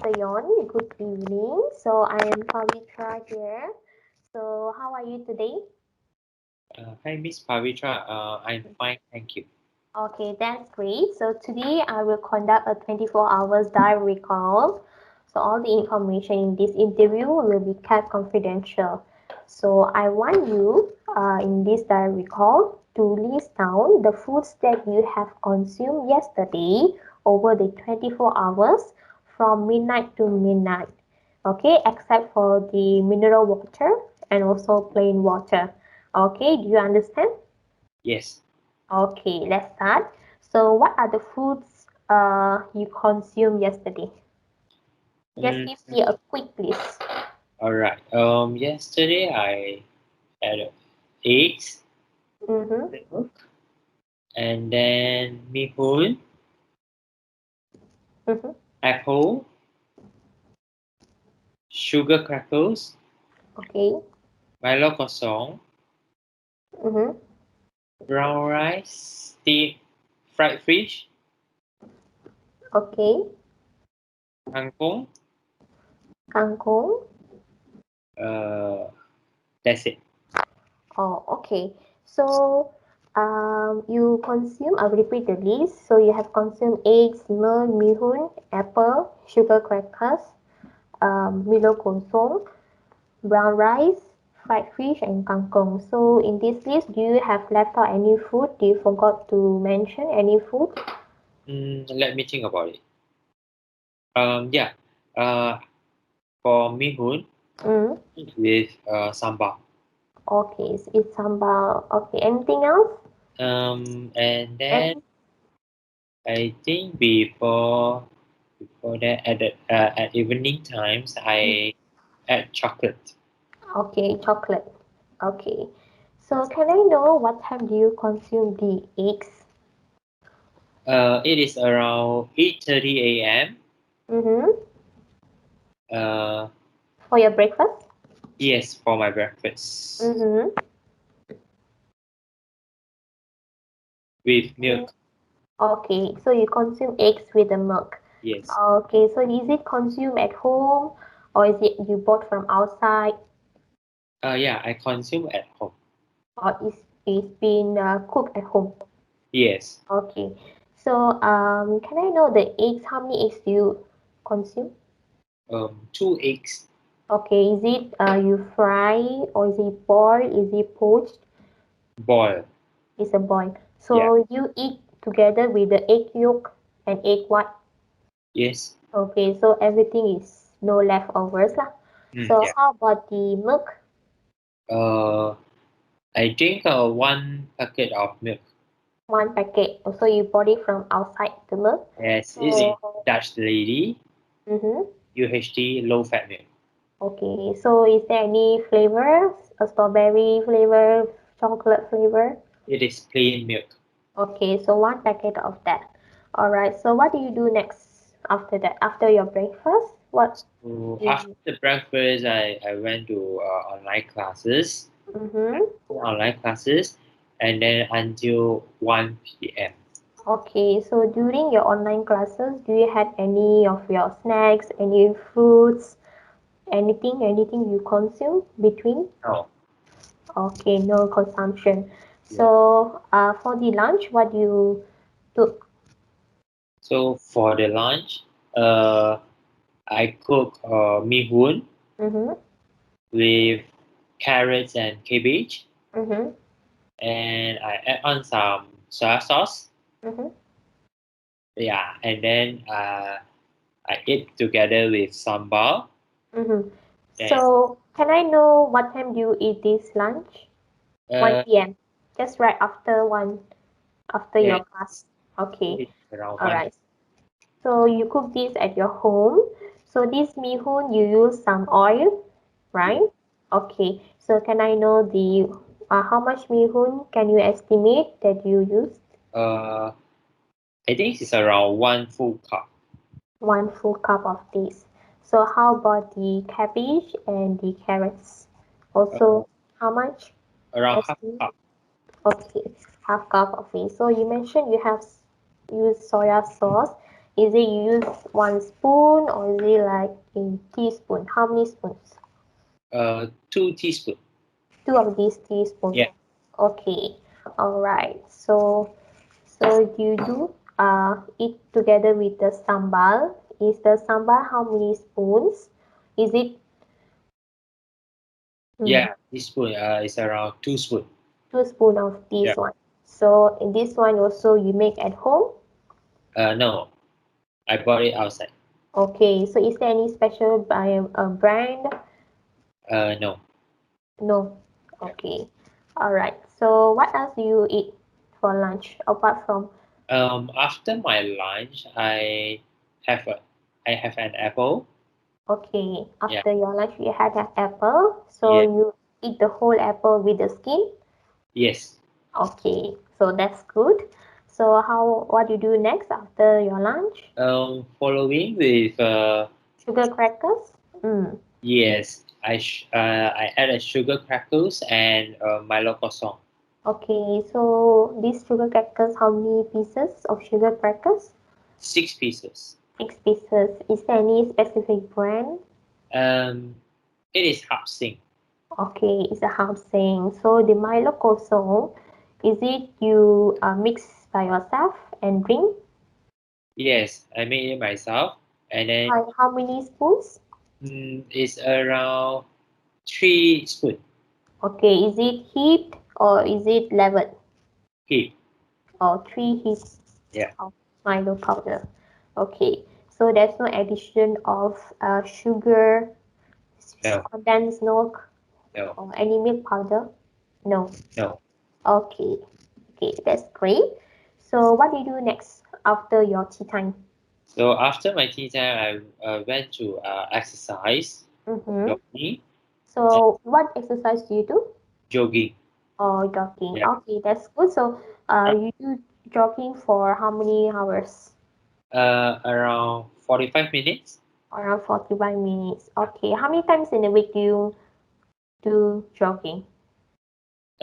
Mr. Yon. Good evening. So I am Pavitra here. So how are you today? Hi, Miss Pavitra. I'm fine, thank you. Okay, that's great. So today I will conduct a 24 hours diary call. So all the information in this interview will be kept confidential. So I want you in this diary call to list down the foods that you have consumed yesterday over the 24 hours from midnight to midnight. Okay, except for the mineral water and also plain water. Okay, do you understand? Yes. Okay, let's start. So, what are the foods you consumed yesterday? Just Mm, give me a quick list. all right. Yesterday I had eggs, Mm-hmm. milk, and then mihun, Mm-hmm. apple, sugar crackers, Okay. Milo kosong, Mm-hmm. brown rice, steamed fried fish, Okay. kangkong. Kangkong. Uh, that's it. Oh, okay. So, you consume, I'll repeat the list. So, you have consumed eggs, milk, mihun, apple, sugar crackers, Milo kosong, brown rice, fried fish, and kangkong. So in this list, do you have left out any food? Do you forgot to mention any food? Let me think about it. Yeah. Uh, for mihun Mm. with sambal. Okay, so it's sambal. Okay, anything else? And then And I think before that at evening times I add chocolate. okay, chocolate. Okay. So can I know what time do you consume the eggs? It is around 8:30 a.m. Mm-hmm. Uh, For your breakfast? yes, for my breakfast Mm-hmm. with milk. Okay, so you consume eggs with the milk. Yes. Okay, so is it consumed at home or is it you bought from outside Yeah, I consume at home. or is been cooked at home? Yes. Okay, so can I know the eggs? How many eggs do you consume? Two eggs Okay, is it you fry or is it boiled? Is it poached? boiled. It's a boil. Yeah. So you eat together with the egg yolk and egg white. Yes. Okay, so everything is no leftovers lah. So Yeah. how about the milk? Uh, I drink one packet of milk. One packet. So you bought it from outside the milk. Yes, it's So, Dutch Lady mm-hmm. UHT low fat milk. Okay. So is there any flavors? A strawberry flavor, chocolate flavor? It is plain milk. Okay. So one packet of that. All right. So what do you do next after that? After your breakfast? What So after you? the breakfast, I went to online classes, Mm-hmm. online classes, and then until 1 p.m. Okay. So during your online classes, do you had any of your snacks, any fruits, anything you consume between? Oh, Okay, no consumption. yeah. So, for the lunch, what do you took? So for the lunch, uh, I cook mihun Mm-hmm. with carrots and cabbage, Mm-hmm. and I add on some soy sauce. Mm-hmm. Yeah, and then I eat together with sambal. Mm-hmm. And So, can I know what time do you eat this lunch? uh, 1 p.m. Just right after after yeah, your class. Okay. it's around All one. right. So you cook this at your home. So this mihun you use some oil, Yeah. right? Okay. So can I know the how much mihun can you estimate that you used? Uh, I think it's around one full cup. One full cup of this. So how about the cabbage and the carrots? Uh, Also, how much? Around half Estimate? cup. Okay, half cup of it. So you mentioned you have used soya sauce. Is it you use 1 spoon or is it like in teaspoon? How many spoons? 2 teaspoon. 2 of these teaspoons. Yeah. Okay. All right. So you do eat together with the sambal. Is the sambal how many spoons? Is it Yeah, teaspoon is around 2 spoon. 2 spoon of Yeah. this one? So in this one also you make at home? No, I bought it outside. Okay. So is there any special by brand? No. No. Yeah. Okay. All right. So what else do you eat for lunch apart from? After my lunch, have a, I have an apple. Okay. Yeah. After your lunch, you had an apple. So Yeah. you eat the whole apple with the skin. Yes. Okay. So that's good. So what do you do next after your lunch? Following with Sugar crackers. Mm. yes, I add a sugar crackers and Milo croissant. Okay. So these sugar crackers, how many pieces of sugar crackers? 6 pieces. 6 pieces. Is there any specific brand? Um, it is half sing. Okay, it's a half saying. So the Milo Kosong, is it you mix by yourself and drink? Yes, I made it myself, and then How many spoons? it's around 3 spoon. Okay, is it heaped or is it leveled? Heat. Or 3 heaps Yeah. of Milo powder. Okay, so there's no addition of sugar, No. condensed milk, No. or any milk powder? No. No. Okay, okay, that's great. So what do you do next after your tea time? So after my tea time, I went to exercise, Mm-hmm. jogging, and So, what exercise do you do? jogging. Or jogging? Yeah. Okay, that's good. So, you do jogging for how many hours? Around 45 minutes. Around 45 minutes. Okay, how many times in a week do you do jogging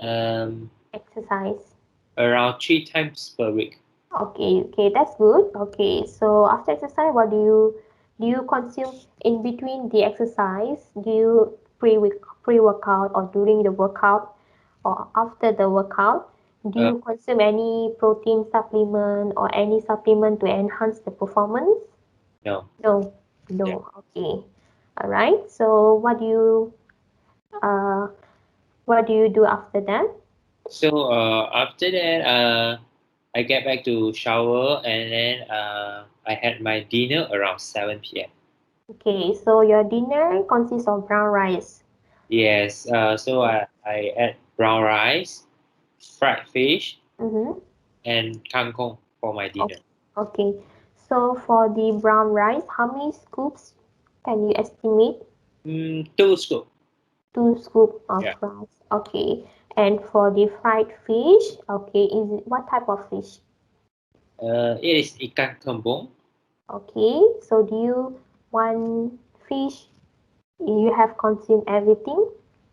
Um, exercise? Around 3 times per week. Okay, okay, that's good. Okay, so after exercise, what do you consume in between the exercise? Do you pre-workout or during the workout or after the workout? Do Uh, you consume any protein supplement or any supplement to enhance the performance? no. No, Yeah. no. Okay, all right. So uh what do you do after that? So after that, I get back to shower and then I had my dinner around 7 p.m. Okay, so your dinner consists of brown rice. Yes. So I add brown rice, fried fish, Mm-hmm. and kangkong for my dinner. Okay, so for the brown rice, how many scoops can you estimate? 2 scoop. 2 scoop of Yeah. rice. Okay, and for the fried fish, okay, is it what type of fish? It is ikan kembung. Okay, so do you one fish? You have consumed everything,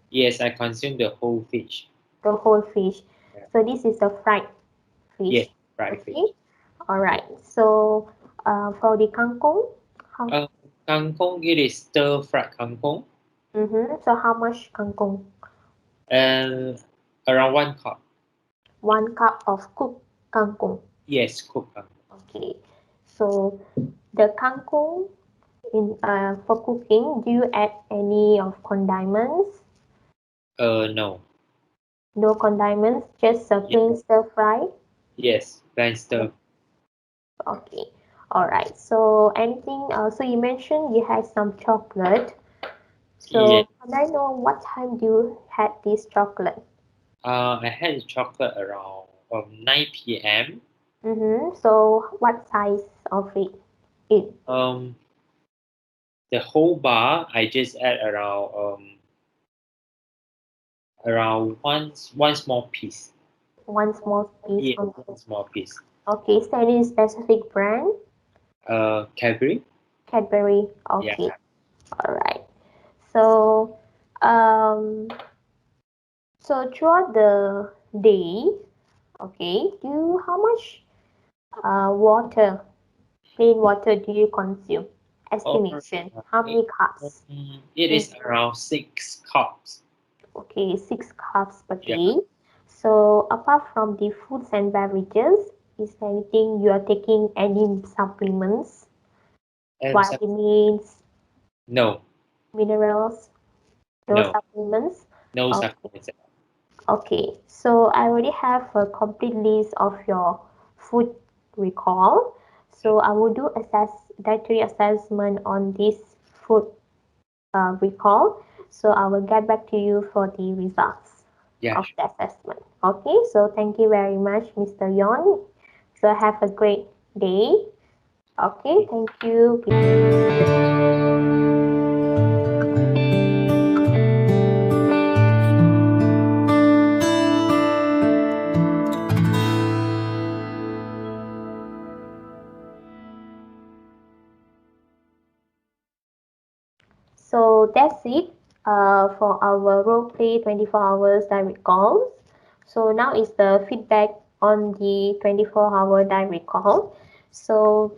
Yes, I consume the whole fish. the whole fish. Yeah. So this is a fried Yes, fish. fried Okay, fish. all right. So for the kangkong, how? Kangkong, it is stir fried kangkong. So how much kangkong? And around 1 cup. 1 cup of cooked kangkong. Yes, cooked kangkong. Okay, so the kangkong for cooking, do you add any of condiments? No. No condiments, just a Yes, plain stir fry. yes, plain stir. Okay, all right. So anything? So you mentioned you had some chocolate. Yeah. So can I know what time do you had this chocolate? I had chocolate around 9 p.m. So what size of it? It Um, the whole bar I just add around one small piece. one small piece Yeah, only. one small piece. Okay, is there any specific brand? Cadbury. Cadbury. Yeah. Okay, all right. So, um, so throughout the day, okay, how much water? plain water do you consume? Or Estimation. How many cups? it Mm, is around 6 cups. okay, 6 cups per Yeah. day. So apart from the foods and beverages, is there anything you are taking any supplements, And vitamins, no, minerals, no no, supplements? no Okay. supplements. Okay, so I already have a complete list of your food recall. So I will do dietary assessment on this food recall. So I will get back to you for the results Yeah. of the assessment. Okay, so thank you very much, Mr. Yon. So have a great day. Okay, thank you. So that's it for our role play 24 hours direct calls. So now is the feedback on the 24-hour direct call. So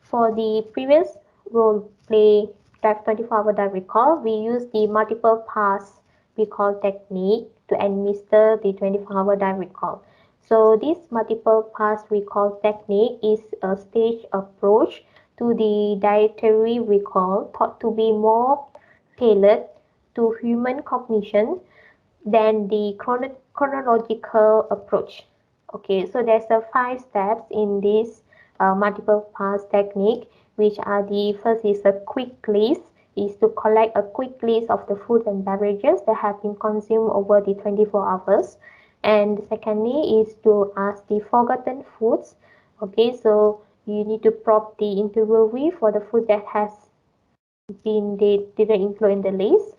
for the previous role play 24-hour direct call, we use the multiple pass recall technique to administer the 24-hour direct call. So this multiple pass recall technique is a stage approach to the dietary recall thought to be more tailored to human cognition than the chronological approach. Okay, so there's a 5 steps in this multiple pass technique, which are the first is a quick list, is to collect a quick list of the food and beverages that have been consumed over the 24 hours. And secondly is to ask the forgotten foods. Okay, so you need to prompt the interviewee for the food that has been they didn't include in the list.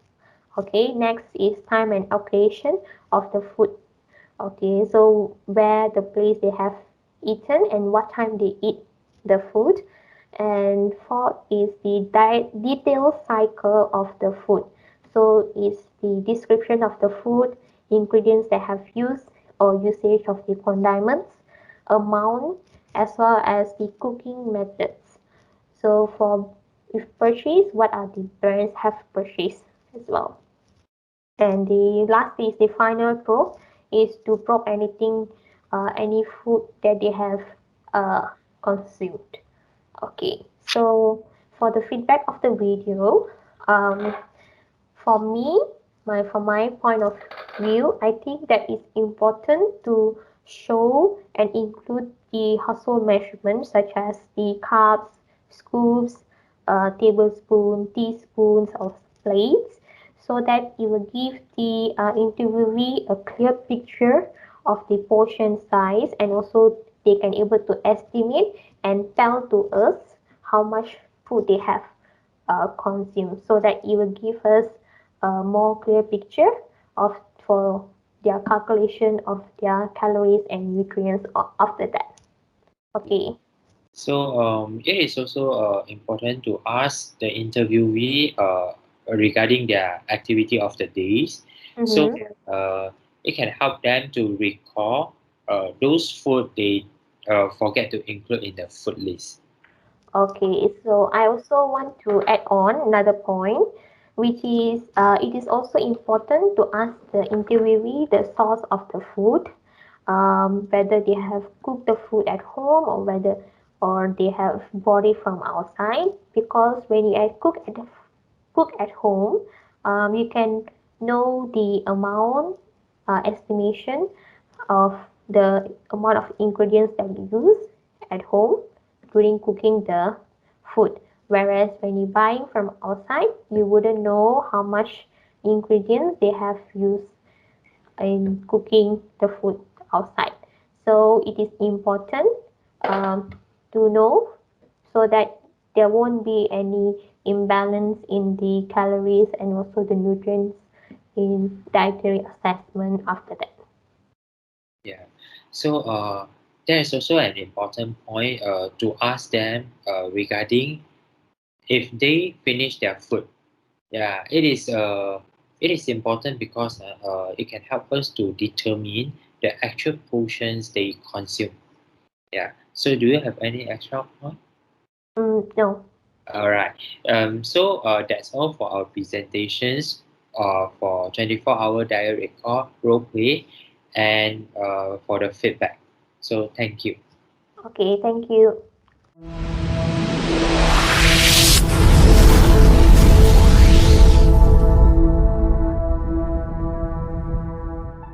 Okay, next is time and occasion of the food. Okay, so where the place they have eaten and what time they eat the food. And fourth is the detailed cycle of the food. So it's the description of the food, ingredients that have used or usage of the condiments, amount, as well as the cooking methods. So for if purchase, what are the brands have purchased as well. And the last is the final probe is to probe anything, any food that they have uh, consumed. Okay, so for the feedback of the video, um, for me, from my point of view, I think that it's important to show and include the household measurements such as the cups, scoops, tablespoon, teaspoons, or plates, so that it will give the interviewee a clear picture of the portion size, and also they can able to estimate and tell to us how much food they have consumed, so that it will give us a more clear picture of for their calculation of their calories and nutrients after that. Okay. So it is also important to ask the interviewee regarding their activity of the days, so Mm-hmm. it can help them to recall those food they forget to include in the food list. Okay, so I also want to add on another point, which is it is also important to ask the interviewee the source of the food, whether they have cooked the food at home or whether or they have bought it from outside. Because when you cook at home, you can know the amount estimation of the amount of ingredients that you use at home during cooking the food. Whereas when you buying from outside, you wouldn't know how much ingredients they have used in cooking the food outside. So it is important um, to know so that there won't be any imbalance in the calories and also the nutrients in dietary assessment after that. Yeah. So there is also an important point to ask them regarding if they finish their food. Yeah, it is important because it can help us to determine the actual portions they consume. Yeah. So do you have any extra point? No. All right. That's all for our presentations for 24-hour diary record role play and for the feedback. So thank you. Okay, thank you.